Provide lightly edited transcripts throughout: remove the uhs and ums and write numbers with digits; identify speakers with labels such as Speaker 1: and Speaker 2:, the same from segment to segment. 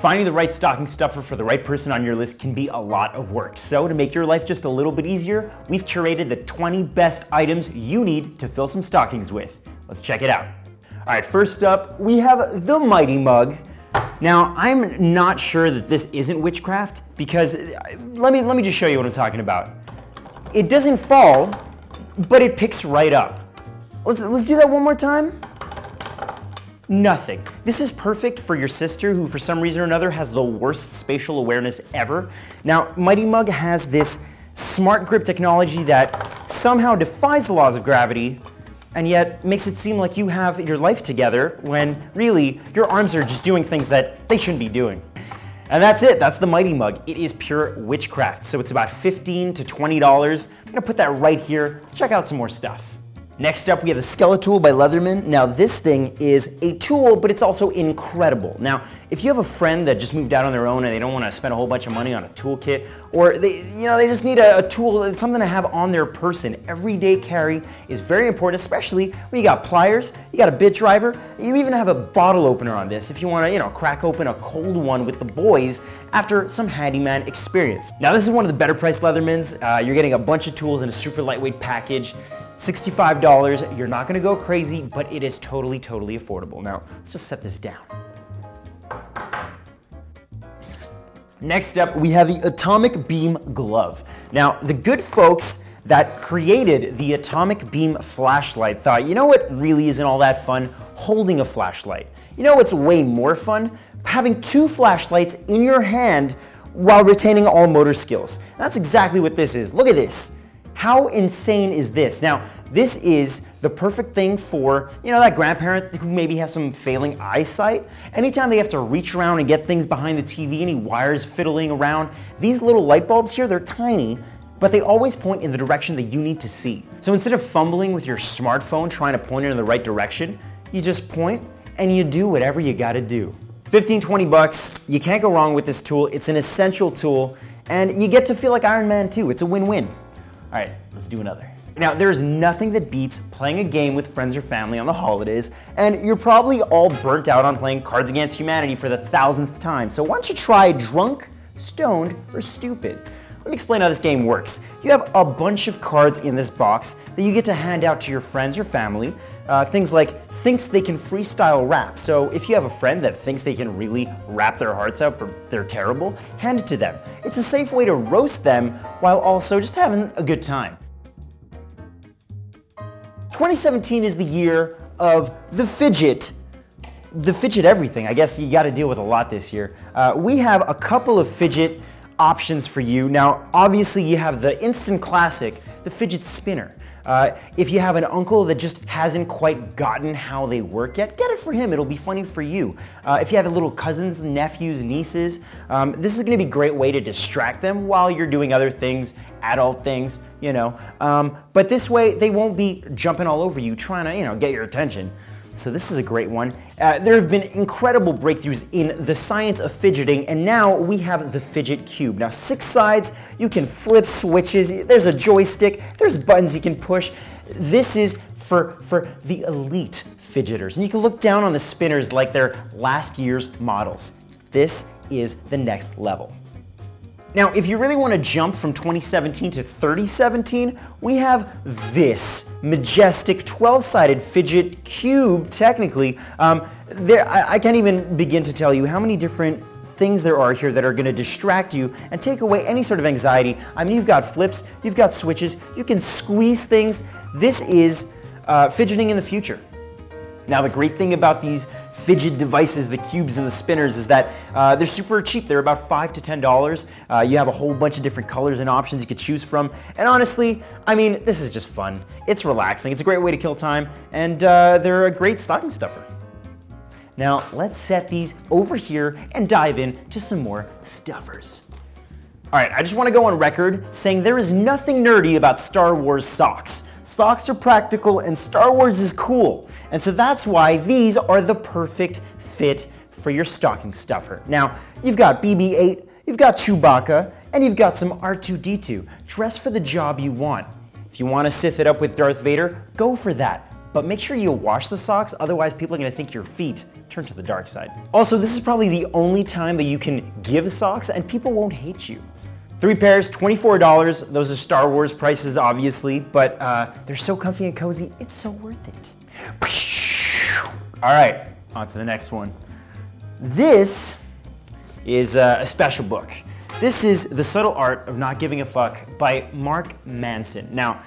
Speaker 1: Finding the right stocking stuffer for the right person on your list can be a lot of work. So to make your life just a little bit easier, we've curated the 20 best items you need to fill some stockings with. Let's check it out. All right, first up, we have the Mighty Mug. Now, I'm not sure that this isn't witchcraft because let me just show you what I'm talking about. It doesn't fall, but it picks right up. Let's do that one more time. Nothing. This is perfect for your sister who for some reason or another has the worst spatial awareness ever. Now, Mighty Mug has this smart grip technology that somehow defies the laws of gravity and yet makes it seem like you have your life together when really your arms are just doing things that they shouldn't be doing. And that's it, that's the Mighty Mug. It is pure witchcraft, so it's about $15 to $20. I'm gonna put that right here. Let's check out some more stuff. Next up, we have the Skeletool by Leatherman. Now this thing is a tool, but it's also incredible. Now, if you have a friend that just moved out on their own and they don't want to spend a whole bunch of money on a toolkit, or they just need a tool, something to have on their person, everyday carry is very important, especially when you got pliers, you got a bit driver, you even have a bottle opener on this if you want to, crack open a cold one with the boys after some handyman experience. Now this is one of the better priced Leathermans. You're getting a bunch of tools in a super lightweight package. $65, you're not gonna go crazy, but it is totally affordable. Now, let's just set this down. Next up, we have the Atomic Beam Glove. Now, the good folks that created the Atomic Beam flashlight thought, you know what really isn't all that fun? Holding a flashlight. You know what's way more fun? Having two flashlights in your hand while retaining all motor skills. And that's exactly what this is. Look at this. How insane is this? Now, this is the perfect thing for, that grandparent who maybe has some failing eyesight. Anytime they have to reach around and get things behind the TV, any wires fiddling around, these little light bulbs here, they're tiny, but they always point in the direction that you need to see. So instead of fumbling with your smartphone trying to point it in the right direction, you just point and you do whatever you gotta do. 15, 20 bucks, you can't go wrong with this tool. It's an essential tool, and you get to feel like Iron Man too. It's a win-win. All right, let's do another. Now, there's nothing that beats playing a game with friends or family on the holidays, and you're probably all burnt out on playing Cards Against Humanity for the 1000th time. So why don't you try Drunk, Stoned, or Stupid? Let me explain how this game works. You have a bunch of cards in this box that you get to hand out to your friends or family. Things like thinks they can freestyle rap. So if you have a friend that thinks they can really rap their hearts out but they're terrible, hand it to them. It's a safe way to roast them while also just having a good time. 2017 is the year of the fidget everything. I guess you got to deal with a lot this year. We have a couple of fidget options for you. Now, obviously you have the instant classic, the Fidget Spinner. If you have an uncle that just hasn't quite gotten how they work yet, get it for him, it'll be funny for you. If you have little cousins, nephews, nieces, this is gonna be a great way to distract them while you're doing other things, adult things, but this way they won't be jumping all over you trying to, get your attention. So this is a great one. There have been incredible breakthroughs in the science of fidgeting, and now we have the Fidget Cube. Now 6 sides, you can flip switches, there's a joystick, there's buttons you can push. This is for the elite fidgeters, and you can look down on the spinners like they're last year's models. This is the next level. Now, if you really want to jump from 2017 to 3017, we have this majestic 12-sided Fidget Cube, technically. I can't even begin to tell you how many different things there are here that are going to distract you and take away any sort of anxiety. I mean, you've got flips, you've got switches, you can squeeze things. This is fidgeting in the future. Now, the great thing about these fidget devices, the cubes and the spinners, is that they're super cheap. They're about $5 to $10. You have a whole bunch of different colors and options you could choose from. And honestly, I mean, this is just fun. It's relaxing. It's a great way to kill time. And they're a great stocking stuffer. Now, let's set these over here and dive into some more stuffers. All right, I just want to go on record saying there is nothing nerdy about Star Wars socks. Socks are practical and Star Wars is cool. And so that's why these are the perfect fit for your stocking stuffer. Now, you've got BB-8, you've got Chewbacca, and you've got some R2-D2. Dress for the job you want. If you want to Sith it up with Darth Vader, go for that. But make sure you wash the socks, otherwise people are going to think your feet turn to the dark side. Also, this is probably the only time that you can give socks and people won't hate you. 3 pairs, $24. Those are Star Wars prices, obviously, but they're so comfy and cozy, it's so worth it. All right, on to the next one. This is a special book. This is The Subtle Art of Not Giving a Fuck by Mark Manson. Now,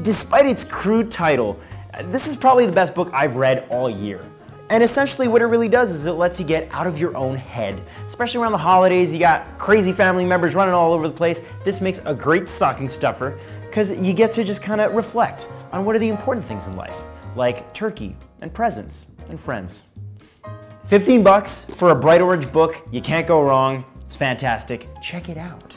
Speaker 1: despite its crude title, this is probably the best book I've read all year. And essentially what it really does is it lets you get out of your own head. Especially around the holidays, you got crazy family members running all over the place. This makes a great stocking stuffer because you get to just kind of reflect on what are the important things in life, like turkey and presents and friends. 15 bucks for a bright orange book. You can't go wrong. It's fantastic. Check it out.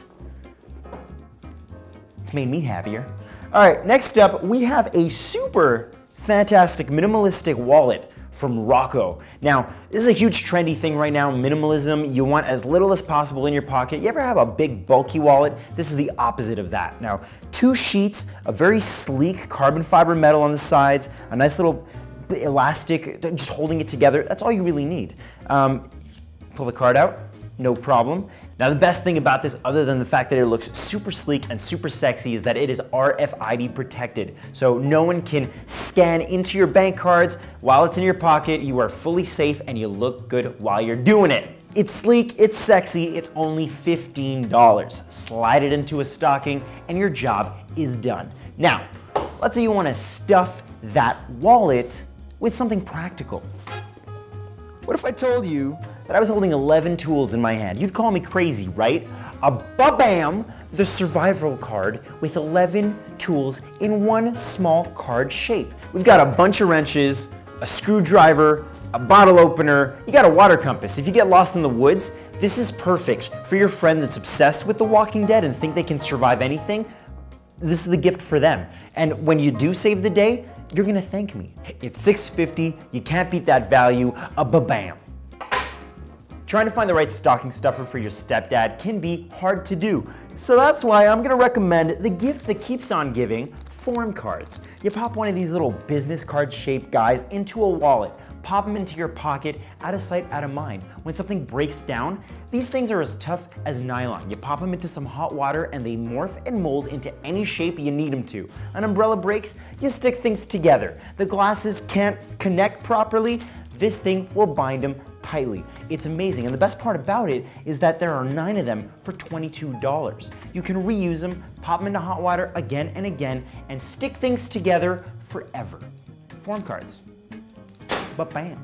Speaker 1: It's made me happier. All right, next up, we have a super fantastic minimalistic wallet from Rocco. Now, this is a huge trendy thing right now, minimalism. You want as little as possible in your pocket. You ever have a big bulky wallet? This is the opposite of that. Now, 2 sheets, a very sleek carbon fiber metal on the sides, a nice little elastic just holding it together. That's all you really need. Pull the card out, no problem. Now the best thing about this, other than the fact that it looks super sleek and super sexy, is that it is RFID protected. So no one can scan into your bank cards while it's in your pocket. You are fully safe and you look good while you're doing it. It's sleek, it's sexy, it's only $15. Slide it into a stocking and your job is done. Now, let's say you want to stuff that wallet with something practical. What if I told you that I was holding 11 tools in my hand? You'd call me crazy, right? Ba-bam! The survival card with 11 tools in one small card shape. We've got a bunch of wrenches, a screwdriver, a bottle opener, you got a water compass. If you get lost in the woods, this is perfect for your friend that's obsessed with The Walking Dead and think they can survive anything. This is the gift for them. And when you do save the day, you're gonna thank me. It's $6.50, you can't beat that value, ba-bam. Trying to find the right stocking stuffer for your stepdad can be hard to do. So that's why I'm gonna recommend the gift that keeps on giving, form cards. You pop one of these little business card shaped guys into a wallet, pop them into your pocket, out of sight, out of mind. When something breaks down, these things are as tough as nylon. You pop them into some hot water and they morph and mold into any shape you need them to. An umbrella breaks, you stick things together. The glasses can't connect properly, this thing will bind them tightly. It's amazing, and the best part about it is that there are 9 of them for $22. You can reuse them, pop them into hot water again and again, and stick things together forever. Form cards. Ba-bam.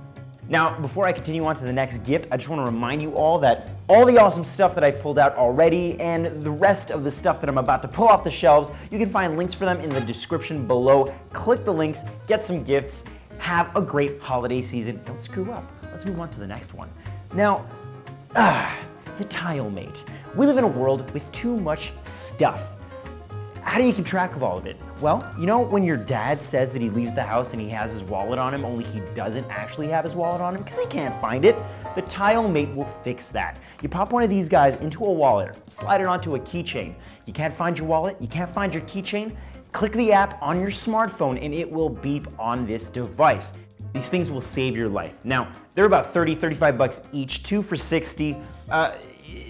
Speaker 1: Now, before I continue on to the next gift, I just want to remind you all that all the awesome stuff that I've pulled out already and the rest of the stuff that I'm about to pull off the shelves, you can find links for them in the description below. Click the links, get some gifts, have a great holiday season. Don't screw up. Let's move on to the next one. Now, the Tilemate. We live in a world with too much stuff. How do you keep track of all of it? Well, you know when your dad says that he leaves the house and he has his wallet on him, only he doesn't actually have his wallet on him because he can't find it? The Tilemate will fix that. You pop one of these guys into a wallet, slide it onto a keychain. You can't find your wallet, you can't find your keychain, click the app on your smartphone and it will beep on this device. These things will save your life. Now, they're about 30, 35 bucks each, 2 for 60.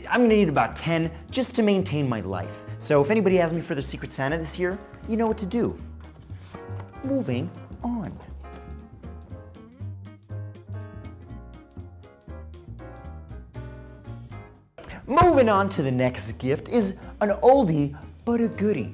Speaker 1: I'm gonna need about 10 just to maintain my life. So if anybody asks me for the Secret Santa this year, you know what to do. Moving on. Moving on to the next gift is an oldie but a goodie.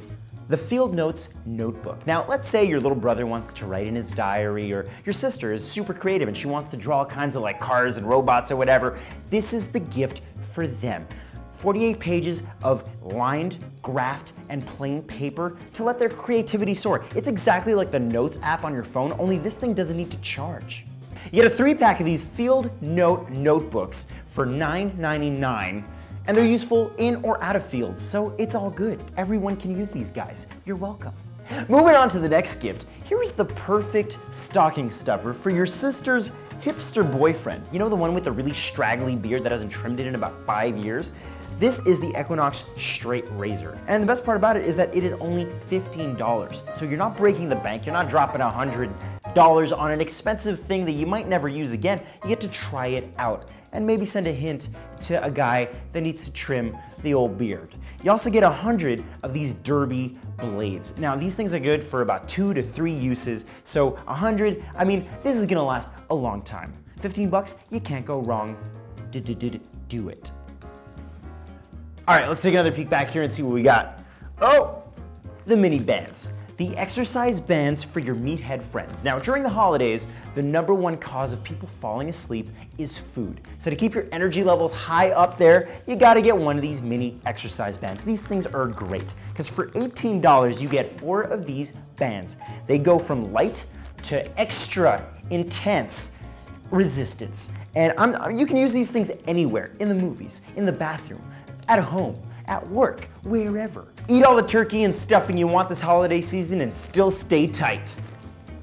Speaker 1: The Field Notes Notebook. Now, let's say your little brother wants to write in his diary, or your sister is super creative and she wants to draw all kinds of like cars and robots or whatever. This is the gift for them. 48 pages of lined, graphed, and plain paper to let their creativity soar. It's exactly like the Notes app on your phone, only this thing doesn't need to charge. You get a 3-pack of these Field Note notebooks for $9.99. And they're useful in or out of fields, so it's all good. Everyone can use these guys. You're welcome. Moving on to the next gift, here is the perfect stocking stuffer for your sister's hipster boyfriend. You know, the one with the really straggly beard that hasn't trimmed it in about 5 years? This is the Equinox straight razor. And the best part about it is that it is only $15. So you're not breaking the bank, you're not dropping $100 dollars on an expensive thing that you might never use again, you get to try it out and maybe send a hint to a guy that needs to trim the old beard. You also get 100 of these derby blades. Now, these things are good for about 2 to 3 uses, so 100, I mean, this is gonna last a long time. 15 bucks, you can't go wrong. Do it. All right, let's take another peek back here and see what we got. Oh, the mini bands. The exercise bands for your meathead friends. Now, during the holidays, the #1 cause of people falling asleep is food. So to keep your energy levels high up there, you gotta get one of these mini exercise bands. These things are great, because for $18, you get 4 of these bands. They go from light to extra intense resistance. And you can use these things anywhere, in the movies, in the bathroom, at home, at work, wherever. Eat all the turkey and stuffing you want this holiday season and still stay tight.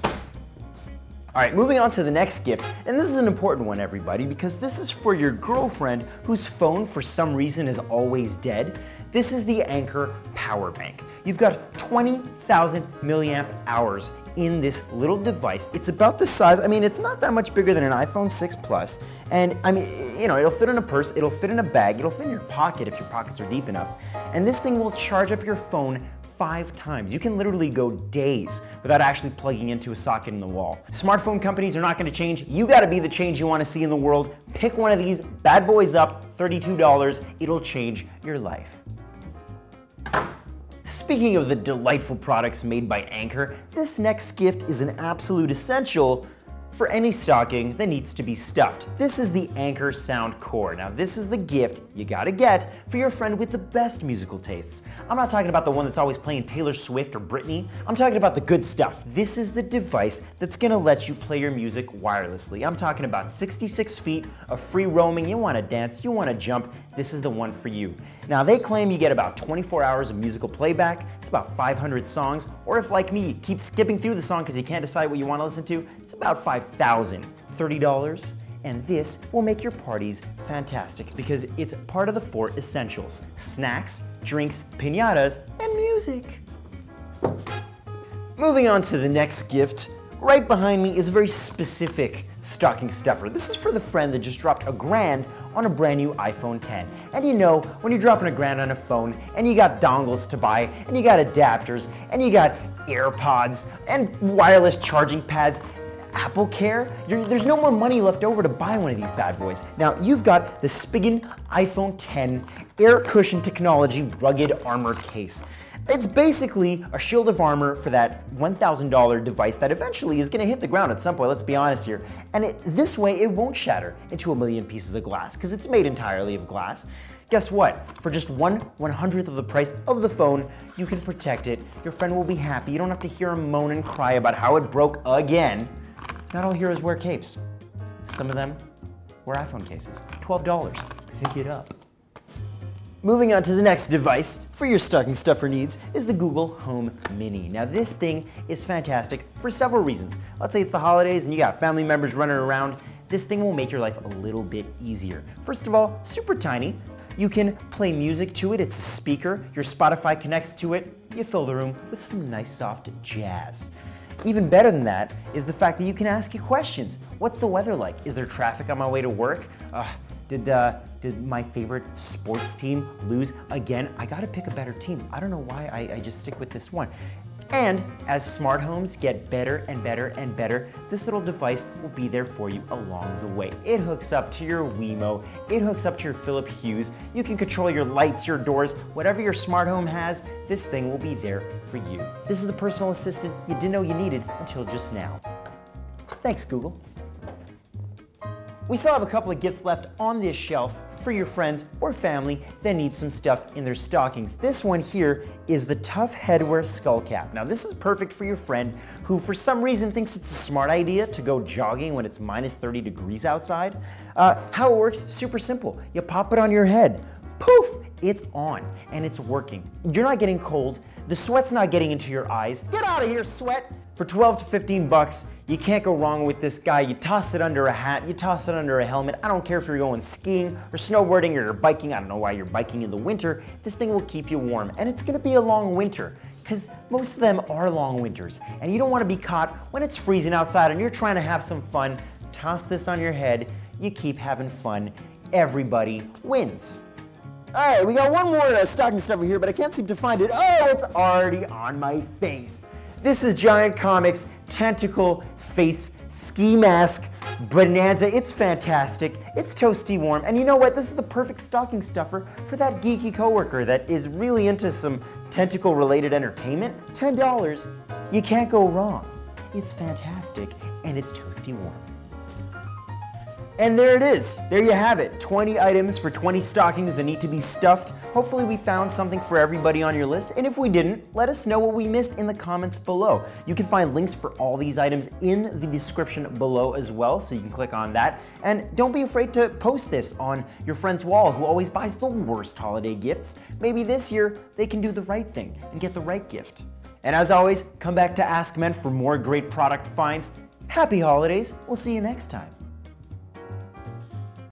Speaker 1: All right, moving on to the next gift, and this is an important one, everybody, because this is for your girlfriend whose phone for some reason is always dead. This is the Anker Power Bank. You've got 20,000 milliamp hours in this little device. It's about the size, I mean, it's not that much bigger than an iPhone 6 Plus. And I mean, you know, it'll fit in a purse, it'll fit in a bag, it'll fit in your pocket if your pockets are deep enough. And this thing will charge up your phone 5 times. You can literally go days without actually plugging into a socket in the wall. Smartphone companies are not gonna change. You gotta be the change you wanna see in the world. Pick one of these bad boys up, $32. It'll change your life. Speaking of the delightful products made by Anker, this next gift is an absolute essential for any stocking that needs to be stuffed. This is the Anker Soundcore. Now, this is the gift you gotta get for your friend with the best musical tastes. I'm not talking about the one that's always playing Taylor Swift or Britney. I'm talking about the good stuff. This is the device that's gonna let you play your music wirelessly. I'm talking about 66 feet of free roaming. You wanna dance, you wanna jump, this is the one for you. Now, they claim you get about 24 hours of musical playback. It's about 500 songs, or if, like me, you keep skipping through the song because you can't decide what you want to listen to, it's about 5,000. $30, and this will make your parties fantastic because it's part of the 4 essentials: snacks, drinks, piñatas, and music. Moving on to the next gift, right behind me is a very specific stocking stuffer. This is for the friend that just dropped $1,000 on a brand new iPhone 10. And you know, when you're dropping $1,000 on a phone and you got dongles to buy and you got adapters and you got AirPods and wireless charging pads, Apple Care, there's no more money left over to buy one of these bad boys. Now, you've got the Spigen iPhone 10 air cushion technology rugged armor case. It's basically a shield of armor for that $1,000 device that eventually is going to hit the ground at some point, let's be honest here. And this way, it won't shatter into a million pieces of glass because it's made entirely of glass. Guess what? For just 1/100th of the price of the phone, you can protect it. Your friend will be happy. You don't have to hear him moan and cry about how it broke again. Not all heroes wear capes. Some of them wear iPhone cases. $12. Pick it up. Moving on to the next device for your stocking stuffer needs is the Google Home Mini. Now, this thing is fantastic for several reasons. Let's say it's the holidays and you got family members running around. This thing will make your life a little bit easier. First of all, super tiny. You can play music to it. It's a speaker. Your Spotify connects to it. You fill the room with some nice soft jazz. Even better than that is the fact that you can ask you questions. What's the weather like? Is there traffic on my way to work? Did my favorite sports team lose again? I gotta pick a better team. I don't know why I just stick with this one. And as smart homes get better and better and better, this little device will be there for you along the way. It hooks up to your Wemo, it hooks up to your Philip Hughes, you can control your lights, your doors, whatever your smart home has, this thing will be there for you. This is the personal assistant you didn't know you needed until just now. Thanks, Google. We still have a couple of gifts left on this shelf for your friends or family that need some stuff in their stockings. This one here is the Tough Headwear Skull Cap. Now, this is perfect for your friend who for some reason thinks it's a smart idea to go jogging when it's minus 30 degrees outside. How it works, super simple. You pop it on your head, poof, it's on and it's working. You're not getting cold, the sweat's not getting into your eyes. Get out of here, sweat! For 12 to 15 bucks, you can't go wrong with this guy. You toss it under a hat, you toss it under a helmet. I don't care if you're going skiing or snowboarding or you're biking. I don't know why you're biking in the winter. This thing will keep you warm, and it's gonna be a long winter because most of them are long winters, and you don't want to be caught when it's freezing outside and you're trying to have some fun. Toss this on your head, you keep having fun, everybody wins. All right, we got one more stocking stuffer here, but I can't seem to find it. Oh, it's already on my face. This is Giant Comics Tentacle Face Ski Mask Bonanza. It's fantastic, it's toasty warm, and you know what? This is the perfect stocking stuffer for that geeky coworker that is really into some tentacle-related entertainment. $10, you can't go wrong. It's fantastic, and it's toasty warm. And there it is. There you have it. 20 items for 20 stockings that need to be stuffed. Hopefully we found something for everybody on your list. And if we didn't, let us know what we missed in the comments below. You can find links for all these items in the description below as well, so you can click on that. And don't be afraid to post this on your friend's wall who always buys the worst holiday gifts. Maybe this year they can do the right thing and get the right gift. And as always, come back to Ask Men for more great product finds. Happy holidays. We'll see you next time.